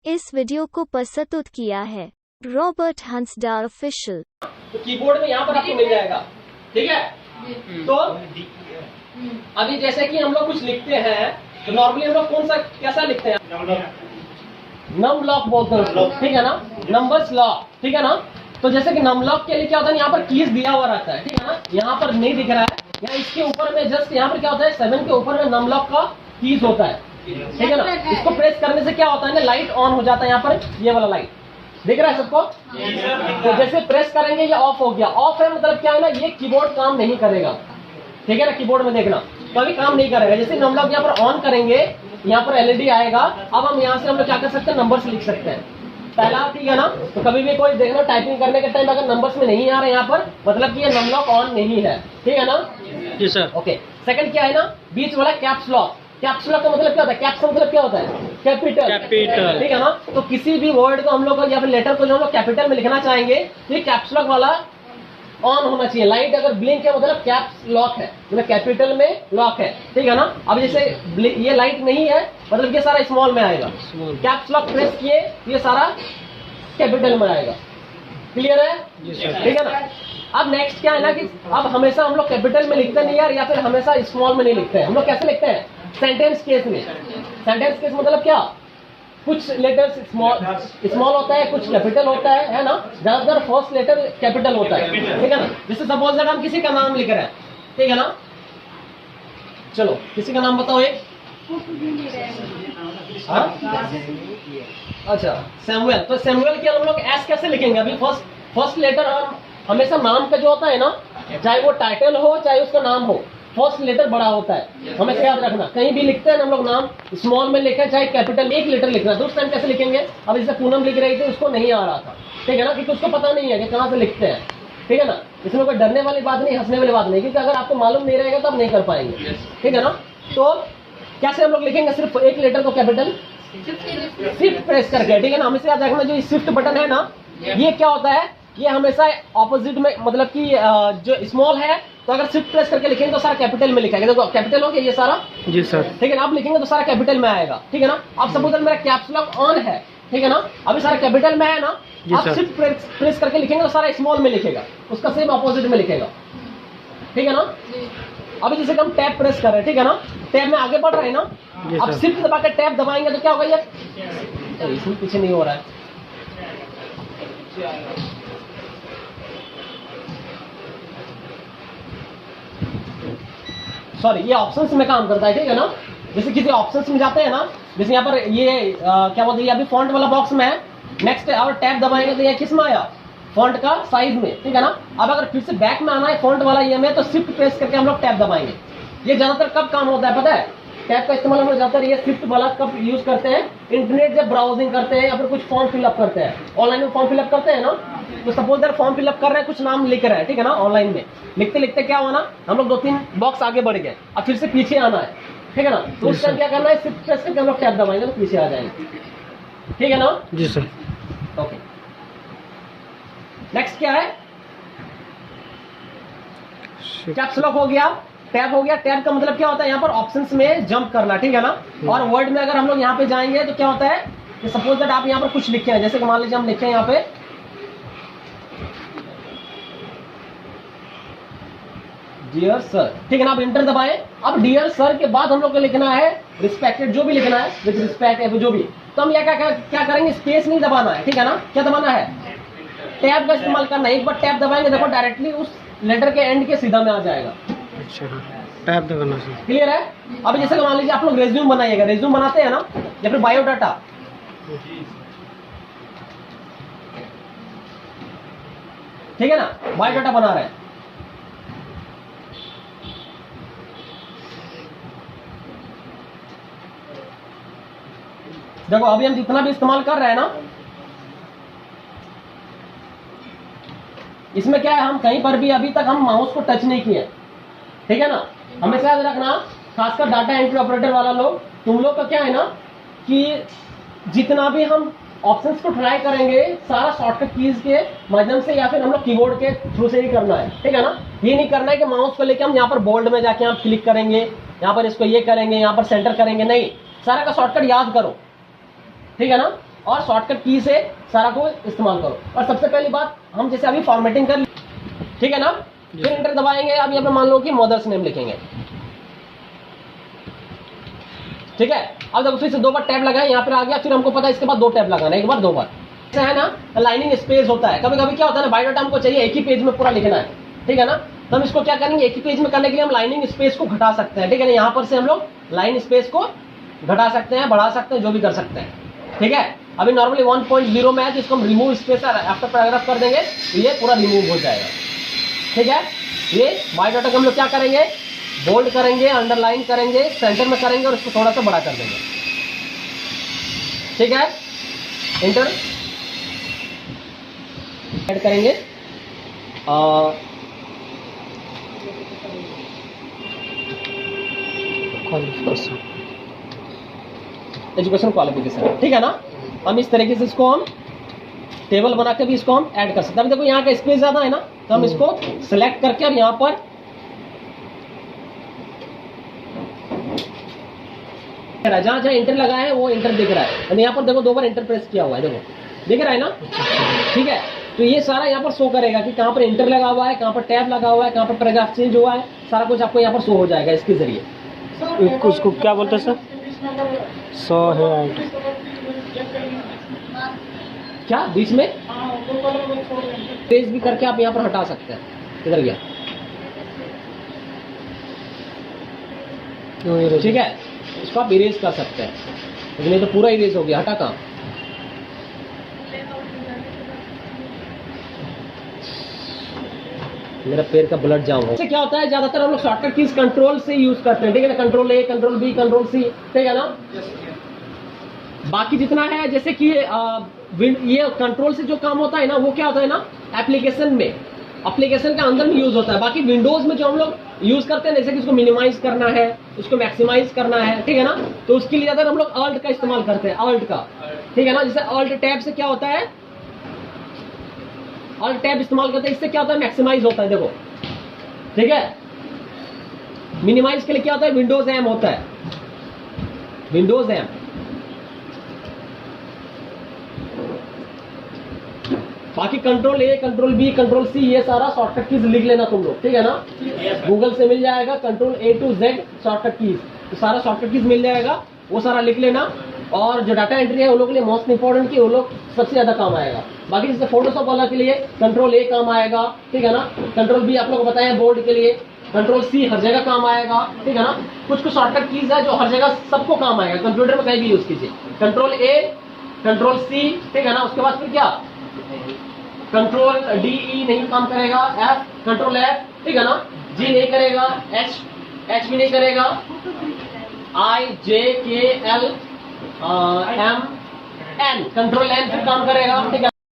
इस वीडियो को प्रस्तुत किया है रॉबर्ट हंसडा ऑफिशियल। तो कीबोर्ड में यहाँ पर आपको मिल जाएगा, ठीक है। तो अभी जैसे कि हम लोग कुछ लिखते हैं तो नॉर्मली हम लोग कौन सा कैसा लिखते हैं, नम लॉक बोलते हैं, ठीक है ना, नंबर्स लॉक, ठीक है ना। तो जैसे कि नम लॉक के लिए क्या होता है, यहाँ पर कीज दिया हुआ रहता है, ठीक है ना। यहाँ पर नहीं दिख रहा है, यहाँ इसके ऊपर में जस्ट यहाँ पर क्या होता है 7 के ऊपर में नम लॉक का कीज होता है, ठीक है ना। इसको प्रेस करने से क्या होता है ना, लाइट ऑन हो जाता है। यहाँ पर ये वाला लाइट दिख रहा है सबको। तो जैसे प्रेस करेंगे ये ऑफ हो गया। ऑफ है मतलब क्या है ना, ये कीबोर्ड काम नहीं करेगा, ठीक है ना। कीबोर्ड में देखना कभी काम नहीं करेगा। जैसे हम लोग यहाँ पर ऑन करेंगे, यहाँ पर एलईडी आएगा। अब हम यहाँ से हम लोग क्या कर सकते हैं, नंबर्स लिख सकते हैं पहला, ठीक है ना। तो कभी भी कोई देखना टाइपिंग करने के टाइम अगर नंबर्स में नहीं आ रहे यहाँ पर, मतलब कि ये नम लॉक ऑन नहीं है, ठीक है ना। जी सर। ओके, सेकंड क्या है ना, बीच वाला कैप्स लॉक। कैप्स लॉक का मतलब क्या होता है, कैप्स का मतलब क्या होता है, कैपिटल, ठीक है ना। तो किसी भी वर्ड को हम लोग या फिर लेटर को जो हम लोग कैपिटल में लिखना चाहेंगे तो ये कैप्स लॉक वाला ऑन होना चाहिए। लाइट अगर ब्लिंक है मतलब कैप्स लॉक है, मतलब कैपिटल में लॉक है, ठीक है ना। अब जैसे ये लाइट नहीं है मतलब ये सारा स्मॉल में आएगा। कैप्स लॉक प्रेस किए ये सारा कैपिटल में आएगा। क्लियर है, ठीक है ना। अब नेक्स्ट क्या है ना कि अब हमेशा हम लोग कैपिटल में लिखते नहीं यार, या फिर हमेशा स्मॉल में नहीं लिखते हैं। हम लोग कैसे लिखते हैं, सेंटेंस केस में। सेंटेंस केस मतलब क्या, कुछ लेटर्स स्मॉल होता है, कुछ कैपिटल होता है ना। ज्यादातर फर्स्ट लेटर कैपिटल होता है, ठीक है ना। जैसे सपोज दैट हम किसी का नाम लिख रहे हैं, ठीक है ना। चलो किसी का नाम बताओ एक। अच्छा सैमुअल। तो सैमुअल के हम लोग एस कैसे लिखेंगे, अभी फर्स्ट लेटर हम हमेशा नाम का जो होता है ना, चाहे वो टाइटल हो चाहे उसका नाम हो, फर्स्ट लेटर बड़ा होता है, हमें याद रखना। कहीं भी लिखते हैं हम लोग नाम स्मॉल में लिखे चाहे कैपिटल, एक लेटर लिखना है। तो उस टाइम कैसे लिखेंगे, अब जैसे पूनम लिख रही थी उसको नहीं आ रहा था, ठीक है ना, क्योंकि उसको पता नहीं है कि कहाँ से लिखते हैं, ठीक है ना। इसमें कोई डरने वाली बात नहीं, हंसने वाली बात नहीं, क्योंकि अगर आपको मालूम नहीं रहेगा तो आप नहीं कर पाएंगे, ठीक है ना। तो कैसे हम लोग लिखेंगे, सिर्फ एक लेटर को कैपिटल शिफ्ट प्रेस करके, ठीक है ना। हमेशा याद रखना जो शिफ्ट बटन है ना, ये क्या होता है, ये हमेशा ऑपोजिट में, मतलब कि जो स्मॉल है तो अगर शिफ्ट प्रेस करके लिखेंगे तो सारा कैपिटल में लिखेंगे। देखो कैपिटल हो गया ये सारा, जी सर, ठीक है ना। आप लिखेंगे तो सारा कैपिटल में आएगा, ठीक है ना। अब सपोज मेरा कैप्स लॉक ऑन है, ठीक है ना, अभी सारा कैपिटल में है ना। आप शिफ्ट प्रेस करके लिखेंगे तो सारा स्मॉल में लिखेगा, उसका सेम ऑपोजिट में लिखेगा, ठीक है ना। अभी जैसे हम टैब प्रेस कर रहे हैं, ठीक है ना, टैब में आगे बढ़ रहे हैं ना। अब शिफ्ट दबा के टैब दबाएंगे तो क्या होगा, ये इसमें पीछे नहीं हो रहा है। सॉरी, ये ऑप्शंस में काम करता है, ठीक है ना। जैसे किसी ऑप्शंस में जाते हैं ना, जैसे यहाँ पर ये क्या बोलते हैं, अभी फॉन्ट वाला बॉक्स में है। नेक्स्ट और टैब दबाएंगे तो ये किस में आया, फॉन्ट का साइज में, ठीक है ना। अब अगर फिर से बैक में आना है फॉन्ट वाला ये में, तो शिफ्ट प्रेस करके हम लोग टैब दबाएंगे। ये ज्यादातर कब काम होता है पता है, टैब का इस्तेमाल हम लोग ज्यादातर ये शिफ्ट वाला कब यूज करते हैं, इंटरनेट जब ब्राउजिंग करते हैं या फिर कुछ फॉर्म फिलअप करते हैं, ऑनलाइन में फॉर्म फिलअप करते हैं ना। तो सपोज दैट फॉर्म फिलअप कर रहे हैं, कुछ नाम लिख रहे हैं, ठीक है ना। ऑनलाइन में लिखते लिखते क्या हुआ ना, हम लोग 2-3 बॉक्स आगे बढ़ गए, अब फिर से पीछे आना है, ठीक है ना। तो उस टाइम क्या करना है, शिफ्ट प्रेस करके हम लोग टैब दबाएंगे तो पीछे आ जाएंगे, ठीक है ना। जी सर। ओके, नेक्स्ट क्या है, कैप्स लॉक हो गया, टैब हो गया। टैब का मतलब क्या होता है, यहाँ पर ऑप्शंस में जंप करना, ठीक है ना। और वर्ड में अगर हम लोग यहाँ पे जाएंगे तो क्या होता है कि सपोज दैट आप यहाँ पर कुछ लिखे हैं, जैसे कि मान लीजिए हम लिखे हैं यहाँ पे डियर सर, ठीक है ना। आप इंटर दबाएं। अब डियर सर के बाद हम लोग को लिखना है रिस्पेक्टेड, जो भी लिखना है विद रिस्पेक्ट है जो भी। तो हम क्या करेंगे, स्पेस नहीं दबाना है, ठीक है ना। क्या दबाना है, टैब का इस्तेमाल करना है। एक बार टैब दबाएंगे देखो डायरेक्टली उस लेटर के एंड के सीधा में आ जाएगा। अच्छा, टैब दबाना सर। क्लियर है। अब जैसे मान लीजिए आप लोग रेज्यूम बनाइएगा, रेज्यूम बनाते हैं ना, या फिर बायोडाटा, ठीक है ना, बायोडाटा बना रहे हैं। देखो अभी हम जितना भी इस्तेमाल कर रहे हैं ना, इसमें क्या है, हम कहीं पर भी अभी तक हम माउस को टच नहीं किए, ठीक है ना। हमेशा याद रखना, खासकर डाटा एंट्री ऑपरेटर वाला लोग, तुम लोग का क्या है ना कि जितना भी हम ऑप्शंस को ट्राई करेंगे सारा शॉर्टकट कीज के माध्यम से या फिर हम लोग कीबोर्ड के थ्रू से ही करना है, ठीक है ना। ये नहीं करना है कि माउस को लेके हम यहाँ पर बोल्ड में जाके हम क्लिक करेंगे, यहाँ पर इसको ये करेंगे, यहाँ पर सेंटर करेंगे, नहीं, सारा का शॉर्टकट याद करो, ठीक है ना। और शॉर्टकट की से सारा को इस्तेमाल करो। और सबसे पहली बात, हम जैसे अभी फॉर्मेटिंग कर, ठीक है ना, फिर एंटर दबाएंगे। अब यहाँ पे मान लो कि मदर्स नेम लिखेंगे, ठीक है। अब जब फिर से 2 बार टैब लगाए, यहाँ पर आ गया, फिर हमको पता है इसके बाद 2 टैब लगाना, 1 बार 2 बार, ऐसा है ना। लाइनिंग स्पेस होता है, कभी कभी क्या होता है ना, बायोडाटा हमको चाहिए एक ही पेज में पूरा लिखना है, ठीक है ना। तो हम इसको क्या करेंगे, एक ही पेज में करने के लिए हम लाइनिंग स्पेस को घटा सकते हैं, ठीक है ना। यहाँ पर से हम लोग लाइन स्पेस को घटा सकते हैं, बढ़ा सकते हैं, जो भी कर सकते हैं, ठीक है। अभी नॉर्मली 1.0 में है, तो इसको हम रिमूव स्पेस आफ्टर पैराग्राफ कर देंगे, तो ये पूरा रिमूव हो जाएगा, ठीक है। ये बायोडाटा को हम लोग क्या करेंगे, बोल्ड करेंगे, अंडरलाइन करेंगे, सेंटर में करेंगे और इसको थोड़ा सा बड़ा कर देंगे, ठीक है। एंटर ऐड करेंगे, एजुकेशन क्वालिफिकेशन, ठीक है ना। हम इस तरीके से इसको हम टेबल बना के भी इसको हम ऐड कर सकते हैं। अभी देखो यहाँ का स्पेस ज्यादा है ना, तो हम इसको सिलेक्ट करके अब यहाँ पर जहाँ जहाँ इंटर लगा है वो इंटर दिख रहा है, और यहाँ पर देखो 2 बार इंटर प्रेस किया हुआ है, देखो दिख रहा है ना, ठीक है। तो ये सारा यहाँ पर शो करेगा कि कहाँ पर इंटर लगा हुआ है, कहाँ पर टैब लगा हुआ है, कहाँ पर पैराग्राफ चेंज हुआ है, सारा कुछ आपको यहाँ पर शो हो जाएगा इसके जरिए। उसको क्या बोलते हैं सर? 100 है ऐड क्या बीच में पेज भी करके आप यहाँ पर हटा सकते हैं। किधर गया, ठीक है। इसको आप इरेज कर सकते हैं, लेकिन ये तो पूरा इरेज हो गया, हटा कहाँ। मेरा पैर का ब्लड जाम हो। क्या होता है, ज्यादातर हम लोग शॉर्टकट कीज कंट्रोल से यूज करते हैं, ठीक है ना। Control A, control B, control C, ठीक है ना। बाकी जितना है, जैसे कि ये कंट्रोल से जो काम होता है ना, वो क्या होता है ना, एप्लीकेशन में, एप्लीकेशन के अंदर में यूज होता है। बाकी विंडोज में जो हम लोग यूज करते हैं, जैसे कि उसको मिनिमाइज करना है, उसको मैक्सिमाइज करना है, ठीक है ना, तो उसके लिए ज्यादा हम लोग अल्ट का इस्तेमाल करते हैं, अल्ट का, ठीक है ना। जैसे अल्ट टैब से क्या होता है, अल्ट टैब इस्तेमाल करते हैं, इससे क्या होता है, मैक्सिमाइज होता है, देखो, ठीक है। मिनिमाइज के लिए क्या होता है, विंडोज एम होता है, विंडोज एम। बाकी control A, control B, control C, ये सारा शॉर्टकट कीज लिख लेना तुम लोग, ठीक है ना। गूगल से मिल जाएगा control A to Z shortcut keys, तो सारा शॉर्टकट कीज मिल जाएगा, वो सारा लिख लेना। और जो डाटा एंट्री है उन लोगों के लिए मोस्ट इंपॉर्टेंट की, वो लोग सबसे ज्यादा काम आएगा। बाकी जैसे फोटोशॉप वाला के लिए कंट्रोल A काम आएगा, ठीक है ना। कंट्रोल B आप लोग को बताया बोर्ड के लिए, कंट्रोल C हर जगह काम आएगा, ठीक है ना। कुछ कुछ शॉर्टकट कीज है जो हर जगह सबको काम आएगा, कंप्यूटर में कहीं भी यूज कीजिए। कंट्रोल A, कंट्रोल C, ठीक है ना। उसके बाद फिर क्या, कंट्रोल D, E नहीं काम करेगा, F, कंट्रोल F, ठीक है ना। G नहीं करेगा, H भी नहीं करेगा, I, J, K, L, M, N, control N फिर काम करेगा, ठीक है।